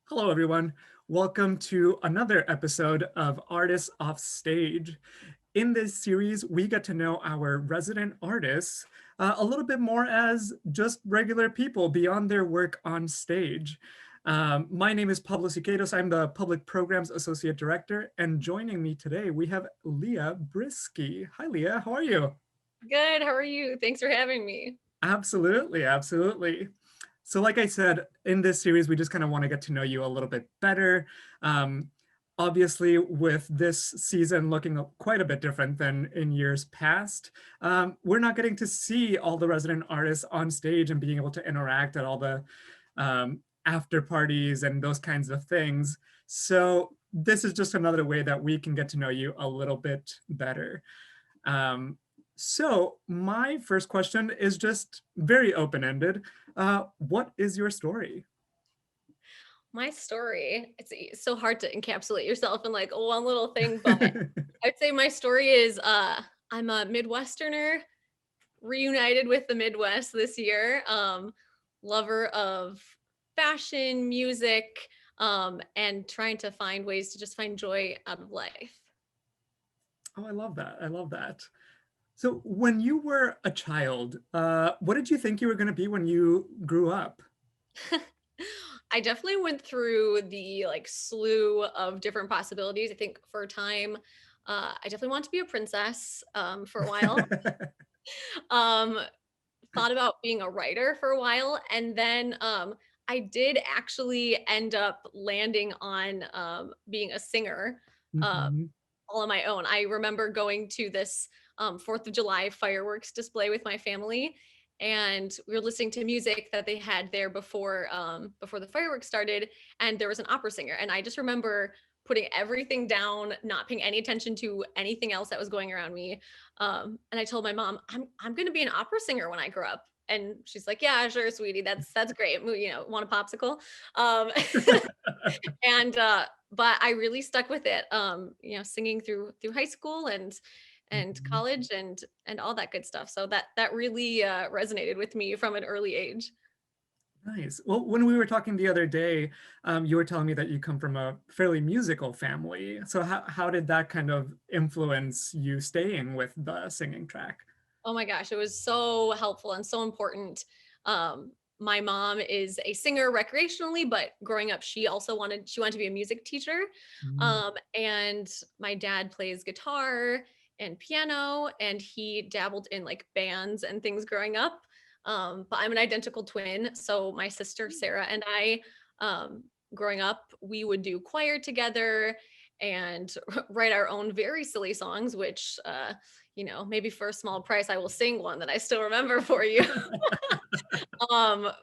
Hello, everyone. Welcome to another episode of Artists Offstage. In this series, we get to know our resident artists a little bit more as just regular people beyond their work on stage. My name is Pablo Siqueiros. I'm the Public Programs Associate Director, and joining me today, we have Leah Brzyski. Hi, Leah. How are you? Good. How are you? Thanks for having me. Absolutely, absolutely. So, like I said, in this series, we just kind of want to get to know you a little bit better. Um, Obviously, with this season looking quite a bit different than in years past, we're not getting to see all the resident artists on stage and being able to interact at all the after parties and those kinds of things. So, this is just another way that we can get to know you a little bit better. Um, so my first question is just very open-ended. What is your story? My story, it's so hard to encapsulate yourself in like one little thing, but I'd say my story is I'm a Midwesterner reunited with the Midwest this year. Lover of fashion, music, and trying to find ways to just find joy out of life. Oh, I love that. I love that. So when you were a child, what did you think you were going to be when you grew up? I definitely went through the like slew of different possibilities. I think for a time, I definitely wanted to be a princess for a while. Um, Thought about being a writer for a while, and then I did actually end up landing on being a singer. Uh, Mhm. all on my own. I remember going to this 4th of July fireworks display with my family, and we were listening to music that they had there before the fireworks started, and there was an opera singer, and I just remember putting everything down, not paying any attention to anything else that was going around me. And I told my mom, I'm going to be an opera singer when I grow up. And she's like, "Yeah, sure, sweetie. That's great. Want a popsicle?" Um, and but I really stuck with it, singing through high school and Mhm. college and all that good stuff, so that really resonated with me from an early age. Nice. Well, when we were talking the other day, you were telling me that you come from a fairly musical family. So how did that kind of influence you staying with the singing track? Oh my gosh, it was so helpful and so important. My mom is a singer recreationally, but growing up, she wanted to be a music teacher. Mm. And my dad plays guitar and piano, and he dabbled in like bands and things growing up. But I'm an identical twin, so my sister Sarah and I, um, growing up, we would do choir together and write our own very silly songs, which maybe for a small price, I will sing one that I still remember for you.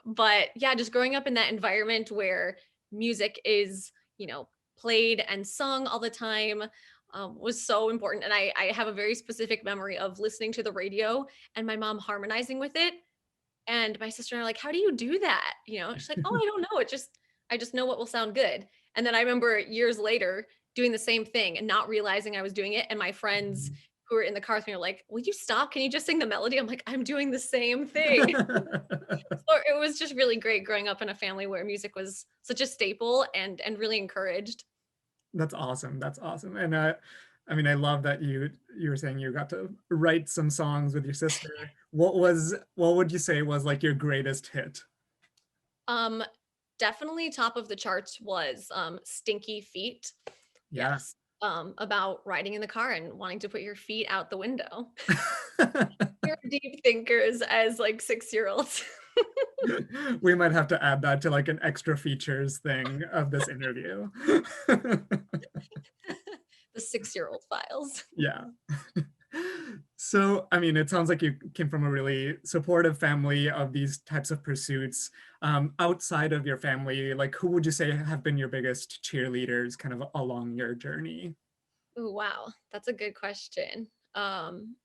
But yeah, just growing up in that environment where music is, played and sung all the time, was so important. And I have a very specific memory of listening to the radio and my mom harmonizing with it. And my sister and I are like, "How do you do that?" She's like, "Oh, I don't know. I just know what will sound good." And then I remember years later doing the same thing and not realizing I was doing it. And my friends who were in the car with me are like, "Will you stop? Can you just sing the melody?" I'm like, "I'm doing the same thing." So it was just really great growing up in a family where music was such a staple and really encouraged. That's awesome. That's awesome. And I mean, I love that you were saying you got to write some songs with your sister. What would you say was like your greatest hit? Um, Definitely top of the charts was Stinky Feet. Yeah. Yes. About riding in the car and wanting to put your feet out the window. You're deep thinkers as like 6-year-olds. We might have to add that to like an extra features thing of this interview. The 6-year-old files. Yeah. So, I mean, it sounds like you came from a really supportive family of these types of pursuits. Outside of your family, like who would you say have been your biggest cheerleaders kind of along your journey? Ooh, wow. That's a good question. Um,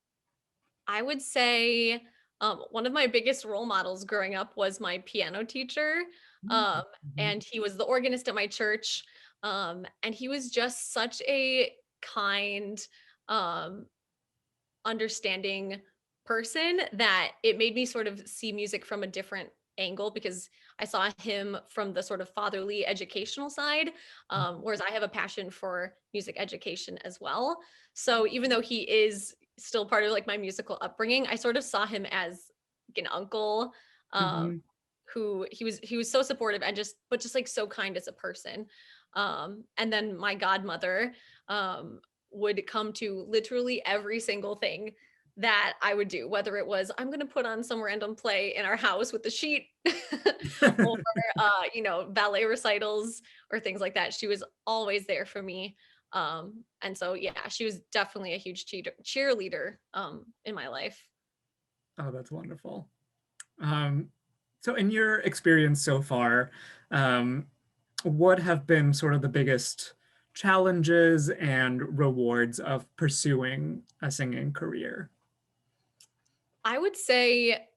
I would say one of my biggest role models growing up was my piano teacher. Um, Mhm. and he was the organist at my church. And he was just such a kind, um, understanding person that it made me sort of see music from a different angle because I saw him from the sort of fatherly educational side, whereas I have a passion for music education as well. So even though he is still part of like my musical upbringing, I sort of saw him as like an uncle, um, Mhm. who he was so supportive and just like so kind as a person. And then my godmother would come to literally every single thing that I would do, whether it was I'm going to put on some random play in our house with the sheet, or ballet recitals or things like that. She was always there for me. And so yeah, she was definitely a huge cheerleader in my life. Oh, that's wonderful. Um, so in your experience so far, um, what have been sort of the biggest challenges and rewards of pursuing a singing career? I would say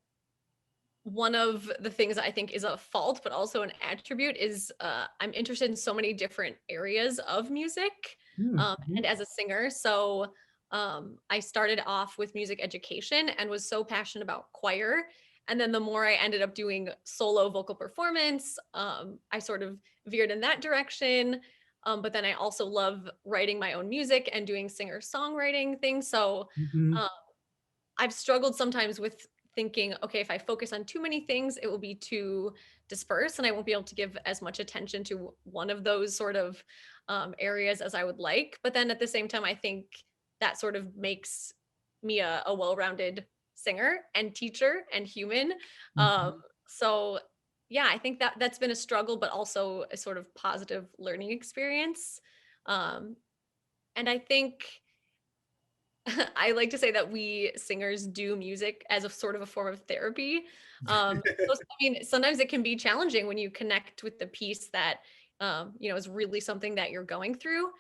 one of the things I think is a fault, but also an attribute is I'm interested in so many different areas of music, Mhm. and as a singer. So I started off with music education and was so passionate about choir. And then the more I ended up doing solo vocal performance, I sort of veered in that direction. But then I also love writing my own music and doing singer songwriting things. So Mhm. um, I've struggled sometimes with thinking, okay, if I focus on too many things, it will be too dispersed and I won't be able to give as much attention to one of those sort of areas as I would like. But then at the same time, I think that sort of makes me a well-rounded singer and teacher and human. Um, Mhm. so yeah, I think that that's been a struggle, but also a sort of positive learning experience. Um, and I think I like to say that we singers do music as a sort of a form of therapy. So I mean, sometimes it can be challenging when you connect with the piece that is really something that you're going through,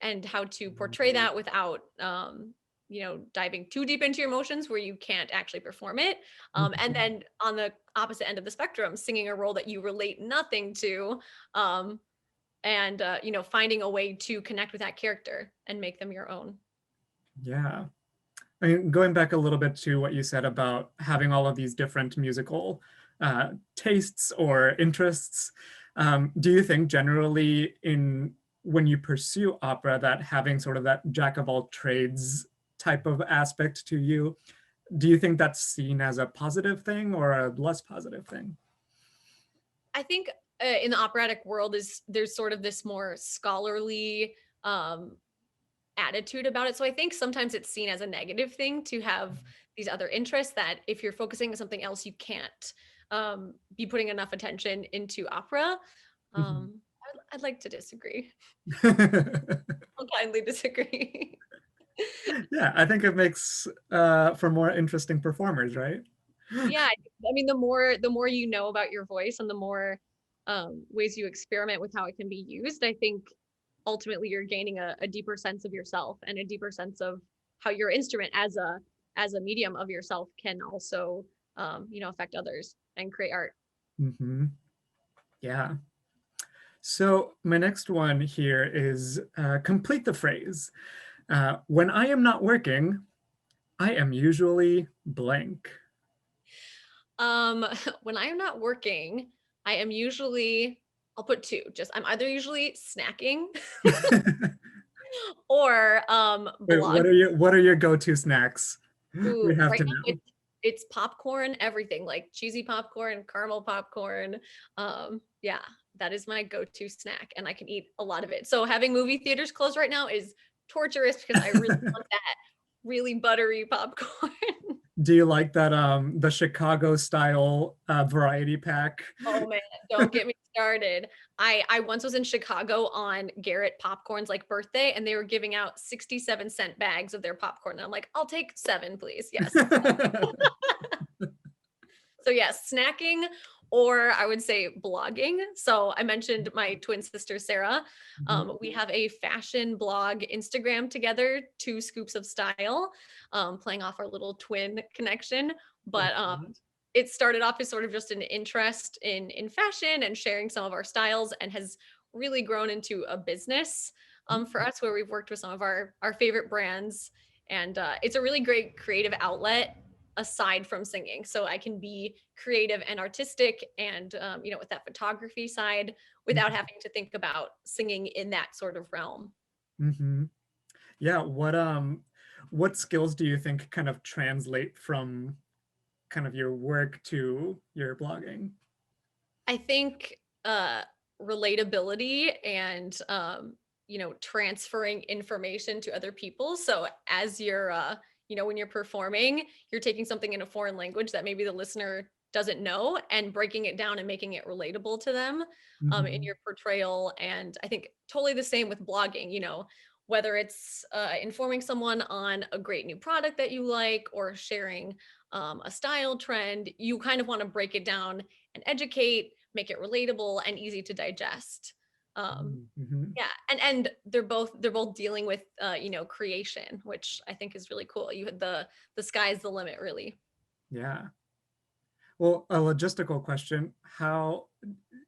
and how to portray that without diving too deep into your emotions where you can't actually perform it. And Mhm. then on the opposite end of the spectrum, singing a role that you relate nothing to, um, and finding a way to connect with that character and make them your own. Yeah. I mean, going back a little bit to what you said about having all of these different musical tastes or interests, do you think generally in when you pursue opera that having sort of that jack of all trades type of aspect to you, do you think that's seen as a positive thing or a less positive thing? I think in the operatic world is there's sort of this more scholarly um, attitude about it. So I think sometimes it's seen as a negative thing to have these other interests that if you're focusing on something else, you can't be putting enough attention into opera. Mhm. I'd like to disagree. I'll kindly disagree. Yeah, I think it makes for more interesting performers, right? Yeah, I mean, the more you know about your voice and the more ways you experiment with how it can be used, I think ultimately you're gaining a deeper sense of yourself and a deeper sense of how your instrument as a medium of yourself can also affect others and create art. Hmm. Yeah. So my next one here is complete the phrase. When I am not working, I am usually blank. When I am not working, I am usually I'll put two. Just I'm either usually snacking or Wait, blog. what are your go-to snacks? Ooh, We have right to now know. it's popcorn, everything like cheesy popcorn, caramel popcorn. Yeah, that is my go-to snack, and I can eat a lot of it. So having movie theaters closed right now is torturous because I really want that really buttery popcorn. Do you like that the Chicago style variety pack? Oh man, don't get me started. I once was in Chicago on Garret Popcorn's like birthday, and they were giving out 67-cent bags of their popcorn. And I'm like, I'll take seven, please. Yes. So yes, snacking, or I would say blogging. So I mentioned my twin sister Sarah. Mhm. We have a fashion blog Instagram together, Two Scoops of Style, playing off our little twin connection. Love But that. it started off as sort of just an interest in fashion and sharing some of our styles, and has really grown into a business for us, where we've worked with some of our favorite brands, and it's a really great creative outlet. aside from singing. So I can be creative and artistic and, with that photography side without having to think about singing in that sort of realm. Mm-hmm. Yeah, what skills do you think kind of translate from kind of your work to your blogging? I think relatability and transferring information to other people. So as you're when you're performing, you're taking something in a foreign language that maybe the listener doesn't know and breaking it down and making it relatable to them in Mm-hmm. your portrayal. And I think totally the same with blogging, whether it's informing someone on a great new product that you like or sharing a style trend, you kind of want to break it down and educate, make it relatable and easy to digest. Mm-hmm. Yeah, and they're both dealing with creation, which I think is really cool. You had the sky's the limit, really. Yeah. Well, a logistical question. How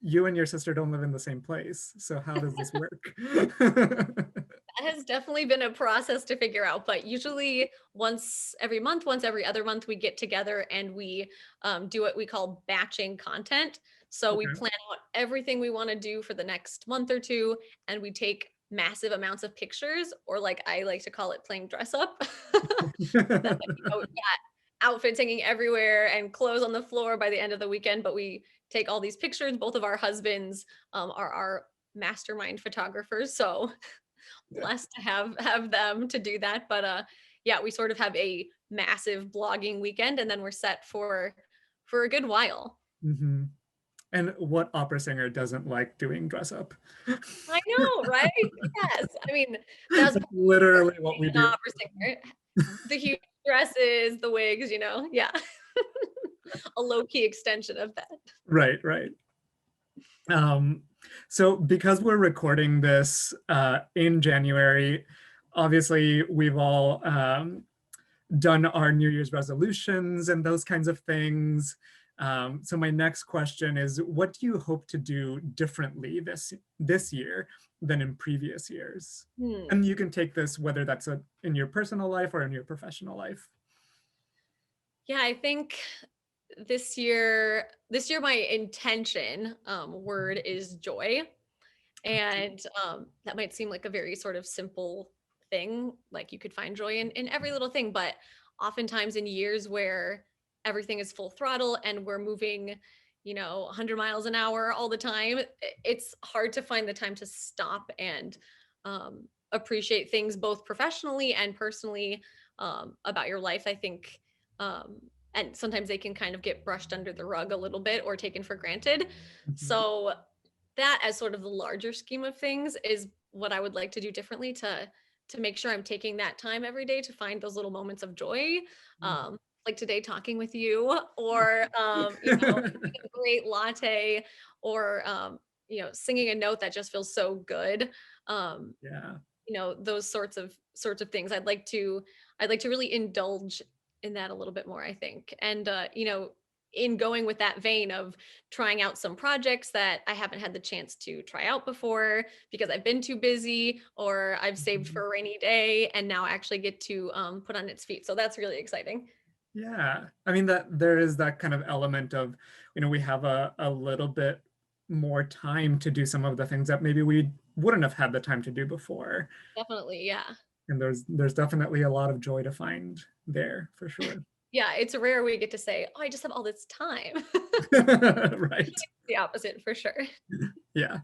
you and your sister don't live in the same place, so how does this work? That has definitely been a process to figure out, but usually once every month, once every other month, we get together and we do what we call batching content. So we Okay. plan out everything we want to do for the next month or two, and we take massive amounts of pictures, or like I like to call it playing dress up. That, outfits hanging everywhere and clothes on the floor by the end of the weekend. But we take all these pictures. Both of our husbands are our mastermind photographers, so Yeah. blessed to have them to do that. But yeah, we sort of have a massive blogging weekend, and then we're set for a good while. Mm-hmm. And what opera singer doesn't like doing dress up? I know, right? Yes. I mean, that's That's literally what we an do. opera singer. The huge dresses, the wigs, yeah. A low-key extension of that. Right, right. Um, so because we're recording this in January, obviously we've all done our New Year's resolutions and those kinds of things. So my next question is, what do you hope to do differently this year than in previous years? Hmm. And you can take this whether that's in your personal life or in your professional life. Yeah, I think this year my intention word is joy. And that might seem like a very sort of simple thing, like you could find joy in every little thing, but oftentimes in years where everything is full throttle and we're moving 100 miles an hour all the time, it's hard to find the time to stop and appreciate things both professionally and personally about your life. I think and sometimes they can kind of get brushed under the rug a little bit or taken for granted. Mhm. So that, as sort of the larger scheme of things, is what I would like to do differently to make sure I'm taking that time every day to find those little moments of joy, like today talking with you, or making a great latte, or singing a note that just feels so good. um, Yeah. those sorts of things. I'd like to really indulge in that a little bit more, I think. And in going with that vein of trying out some projects that I haven't had the chance to try out before because I've been too busy or I've saved Mhm. for a rainy day, and now I actually get to put on its feet. So that's really exciting. Yeah. I mean that there is that kind of element of, we have a little bit more time to do some of the things that maybe we wouldn't have had the time to do before. Definitely, yeah. And there's definitely a lot of joy to find there for sure. Yeah, it's rare we get to say, "Oh, I just have all this time." Right. The opposite for sure. Yeah.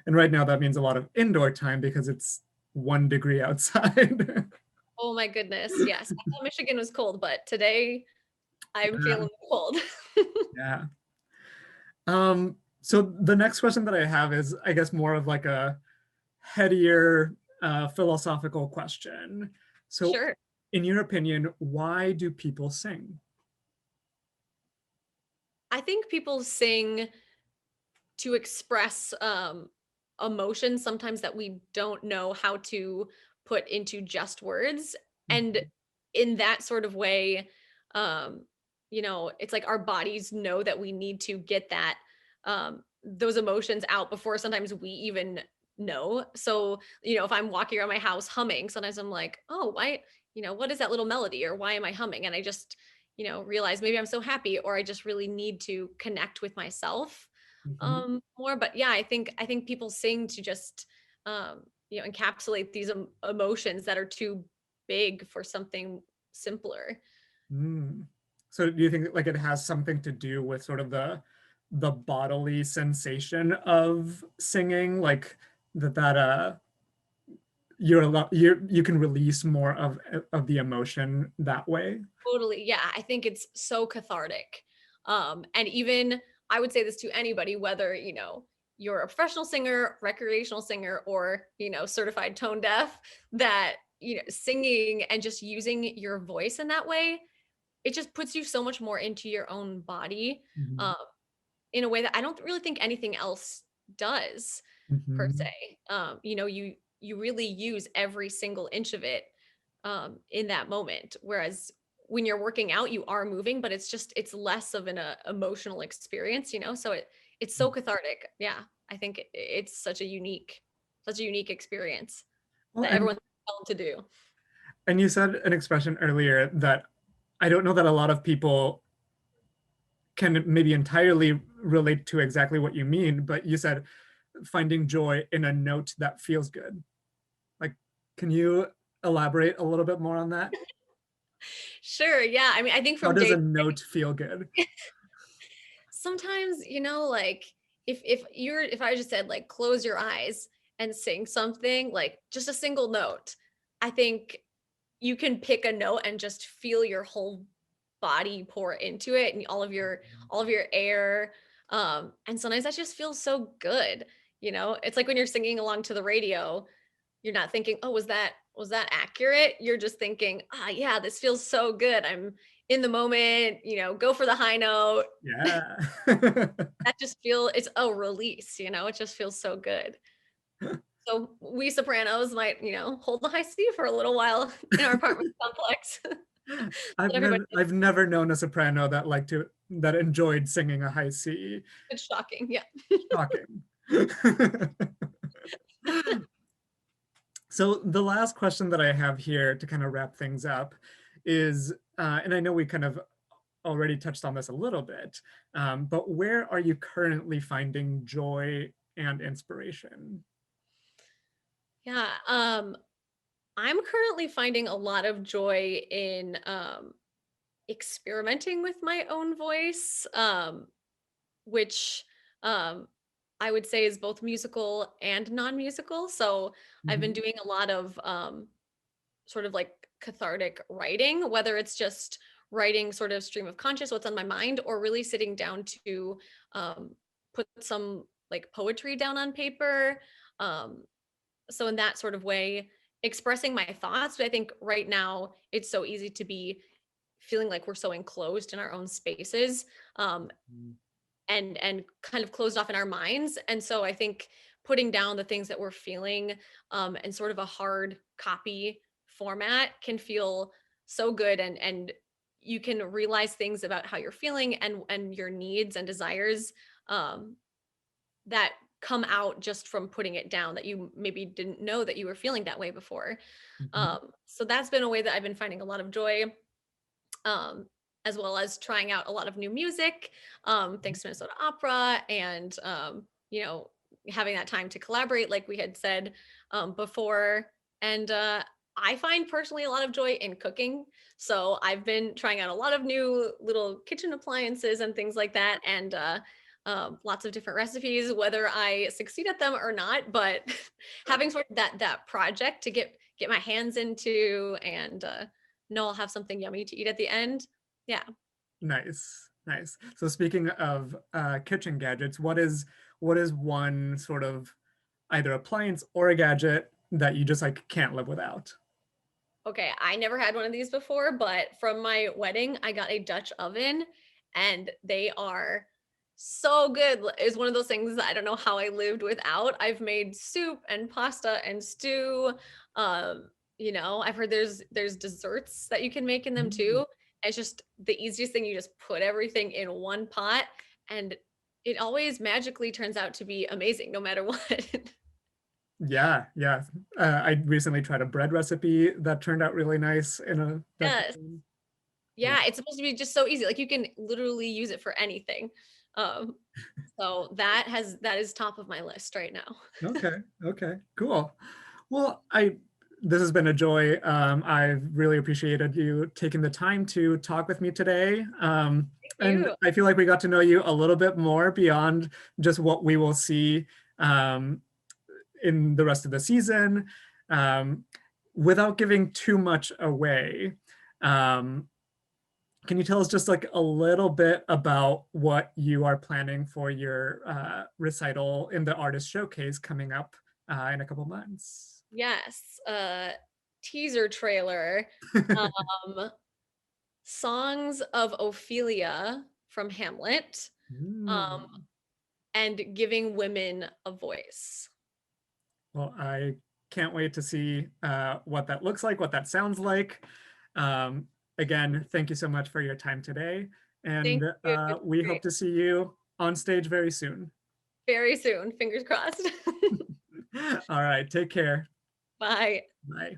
And right now that means a lot of indoor time because it's 1 degree outside. Oh my goodness, yes. I thought Michigan was cold, but today I'm Yeah. feeling cold. Yeah. So the next question that I have is, I guess, more of like a headier philosophical question. So, Sure. in your opinion, why do people sing? I think people sing to express emotions sometimes that we don't know how to put into just words. And Mhm. in that sort of way, it's like our bodies know that we need to get those emotions out before sometimes we even know. So, if I'm walking around my house humming, sometimes I'm like, oh, why, what is that little melody, or why am I humming? And I just realize maybe I'm so happy, or I just really need to connect with myself Mhm. more. But yeah, I think people sing to just encapsulate these emotions that are too big for something simpler. Mm. So do you think like it has something to do with sort of the bodily sensation of singing, like that you can release more of the emotion that way? Totally. Yeah. I think it's so cathartic. And even I would say this to anybody, whether, you're a professional singer, recreational singer, or, certified tone deaf, that, singing and just using your voice in that way, it just puts you so much more into your own body, Mhm. um, in a way that I don't really think anything else does per Mhm. se. You really use every single inch of it in that moment. Whereas when you're working out, you are moving, but it's less of an emotional experience. So it's so cathartic. Yeah, I think it's such a unique experience Well, that everyone's compelled to do. and you said an expression earlier that I don't know that a lot of people can maybe entirely relate to exactly what you mean, but you said finding joy in a note that feels good. Like, can you elaborate a little bit more on that? Sure. Yeah. I mean, I think How from does day a to note feel good? sometimes, like if I just said like close your eyes and sing something, like just a single note, I think you can pick a note and just feel your whole body pour into it, and all of your air. And sometimes that just feels so good. It's like when you're singing along to the radio, you're not thinking, oh, was that accurate? You're just thinking, yeah, this feels so good. I'm in the moment, go for the high note. Yeah. That just it's a release, it just feels so good. So we sopranos might, hold the high C for a little while in our apartment complex. Let everybody I've never known a soprano that enjoyed singing a high C. it's shocking. Yeah. Shocking. So the last question that I have here to kind of wrap things up is, and I know we kind of already touched on this a little bit, but where are you currently finding joy and inspiration? Yeah. I'm currently finding a lot of joy in experimenting with my own voice, which um, I would say is both musical and non-musical. So I've been Mhm. doing a lot of sort of like cathartic writing, whether it's just writing sort of stream of conscious, what's on my mind, or really sitting down to um, put some like poetry down on paper. Um, so in that sort of way, expressing my thoughts. But I think right now it's so easy to be feeling like we're so enclosed in our own spaces. And kind of closed off in our minds. And so I think putting down the things that we're feeling and sort of a hard copy format can feel so good, and you can realize things about how you're feeling and your needs and desires um, that come out just from putting it down, that you maybe didn't know that you were feeling that way before. Mhm. So that's been a way that I've been finding a lot of joy, um, as well as trying out a lot of new music, thanks to Minnesota Opera, and having that time to collaborate, like we had said before. And I find personally a lot of joy in cooking. So I've been trying out a lot of new little kitchen appliances and things like that, and lots of different recipes, whether I succeed at them or not. But having sort of that project to get my hands into, and know I'll have something yummy to eat at the end. Yeah. Nice, nice. So speaking of kitchen gadgets, what is one sort of either appliance or a gadget that you just like can't live without? Okay. I never had one of these before, but from my wedding, I got a Dutch oven, and they are so good. It's one of those things that I don't know how I lived without. I've made soup and pasta and stew. I've heard there's desserts that you can make in them Mm. too. It's just the easiest thing. You just put everything in one pot, and it always magically turns out to be amazing no matter what. Yeah, yeah. I recently tried a bread recipe that turned out really nice in a Dutch Yes. oven. Yeah, it's supposed to be just so easy. Like you can literally use it for anything. Um, so that is top of my list right now. Okay. Okay. Cool. Well, this has been a joy. I've really appreciated you taking the time to talk with me today. Thank And you. I feel like we got to know you a little bit more beyond just what we will see in the rest of the season. Um, Without giving too much away, um, can you tell us just like a little bit about what you are planning for your recital in the artist showcase coming up in a couple months? Yes, teaser trailer. Um, Songs of Ophelia from Hamlet, um, Mm. and giving women a voice. Well, I can't wait to see what that looks like, what that sounds like. Um, Again, thank you so much for your time today. Thank And you. It's we great. hope to see you on stage very soon. Very soon. Fingers crossed. All right, take care. Bye. Bye.